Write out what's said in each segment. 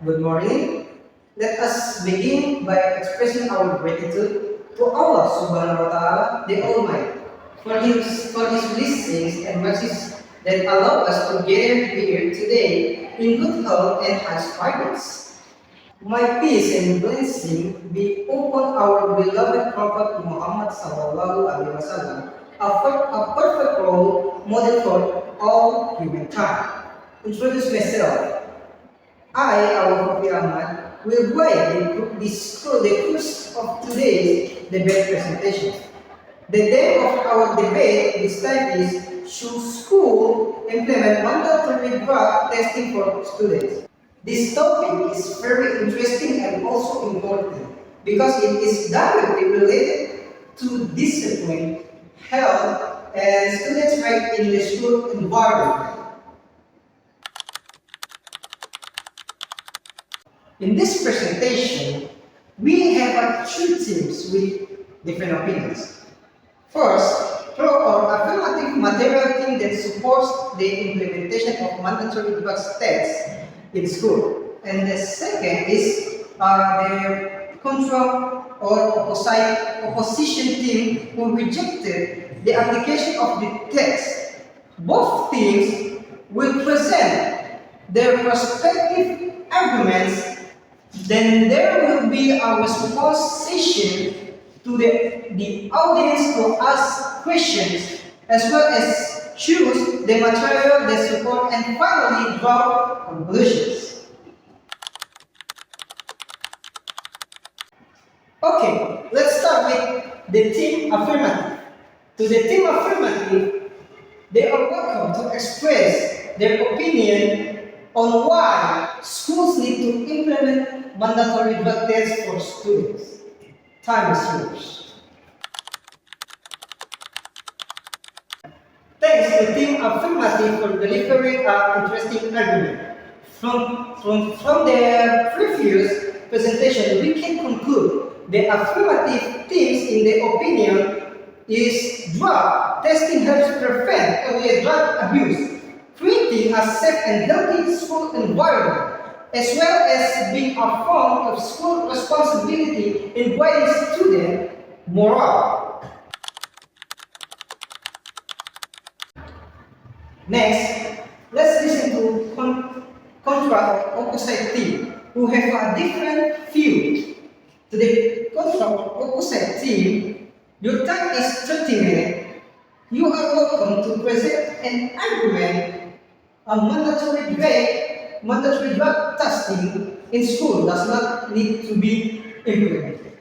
Good morning. Let us begin by expressing our gratitude to Allah Subhanahu wa Ta'ala, the Almighty, for His blessings and mercies that allow us to gather here today in good health and high spirits. My peace and blessing be upon our beloved Prophet Muhammad Sallallahu Alaihi Wasallam, a perfect role model for all humankind. Introduce myself. I, our Profi Ahmad, will guide the course of today's debate presentation. The name of our debate this time is Should School Implement Mandatory Drug Testing for Students? This topic is very interesting and also important because it is directly related to discipline, health, and students' right in the school environment. In this presentation, we have two teams with different opinions. First, pro or affirmative material team that supports the implementation of mandatory drug tests in school. And the second is the control or opposition team who rejected the application of the test. Both teams will present their respective arguments. Then there will be a response session to the audience to ask questions as well as choose the material they support and finally draw conclusions. Okay, let's start with the team affirmative. To the team affirmative, they are welcome to express their opinion on why schools need to implement mandatory drug tests for students. Time is yours. Thanks to Team Affirmative for delivering an interesting argument. From their previous presentation, we can conclude the affirmative teams in their opinion is drug testing helps prevent early drug abuse, creating a safe and healthy school environment, as well as being a form of school responsibility in guiding student morale. Next, let's listen to contra or opposite team who have a different view. To the contra or opposite team, your time is 30 minutes. You are welcome to present an argument on mandatory drug testing in school does not need to be implemented.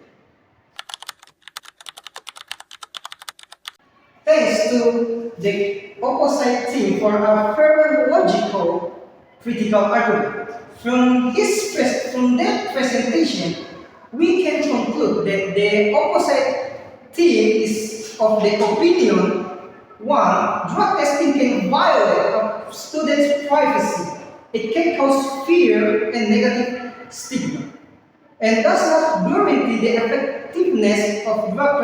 Thanks to the opposite team for a very logical, critical argument. From that presentation, we can conclude that the opposite team is of the opinion: one, drug testing can violate a students' privacy. It can cause fear and negative stigma, and does not guarantee the effectiveness of drug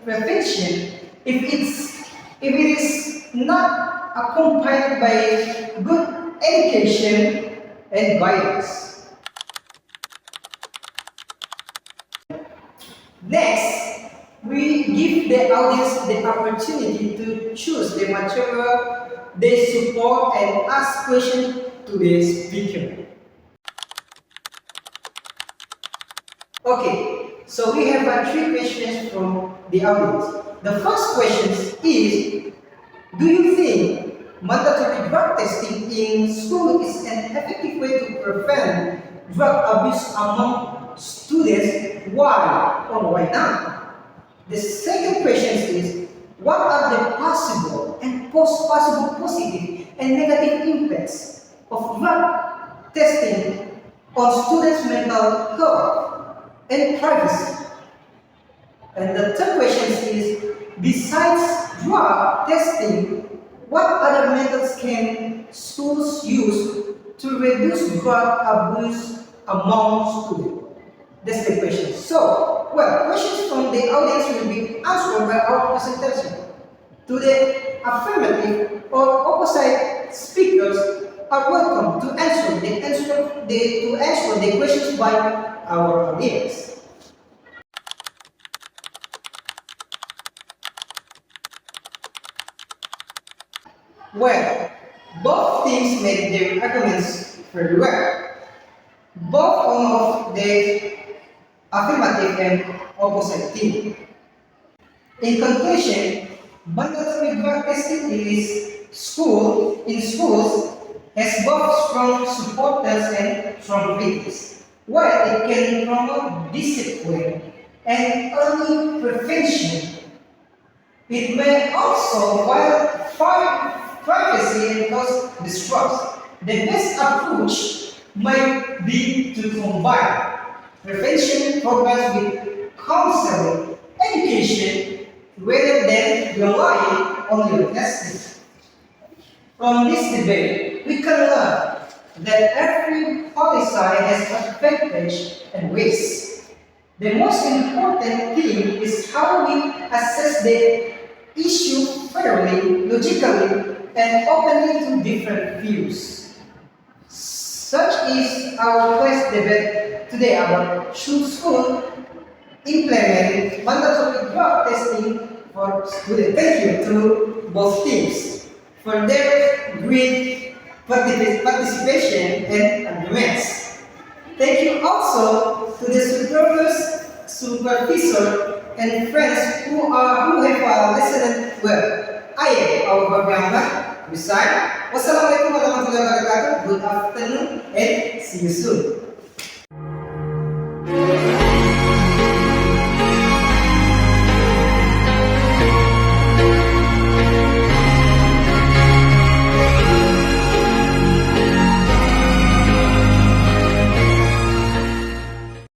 prevention if it is not accompanied by good education and guidance. Next, we give the audience the opportunity to choose the material they support and ask questions to the speaker. Okay, so we have three questions from the audience. The first question is, do you think mandatory drug testing in school is an effective way to prevent drug abuse among students? Why or why not? The second question is, what are the possible and possible positive and negative impacts of drug testing on students' mental health and privacy? And the third question is, besides drug testing, what other methods can schools use to reduce drug abuse among students? That's the question. So, questions from the audience will be answered by our presentation. To the affirmative or opposite speakers, are welcome to answer the questions by our audience. Well, both teams made their arguments very well. Both of the affirmative and opposite team. In conclusion, mandatory drug testing in schools has both strong supporters and strong critics. While it can promote discipline and early prevention, it may also violate privacy and cause distrust. The best approach might be to combine prevention programs with counseling, education, rather than relying only on testing. From this debate, we can learn that every policy has advantage and risks. The most important thing is how we assess the issue fairly, logically, and openly to different views. Such is our class debate today about should school implement mandatory drug testing for students. Thank you to both teams for their great participation and arguments. Thank you also to the supervisor, and friends who have listened well. I am our Babyamba. We sign. Wassalamualaikum warahmatullahi wabarakatuh. Good afternoon and see you soon.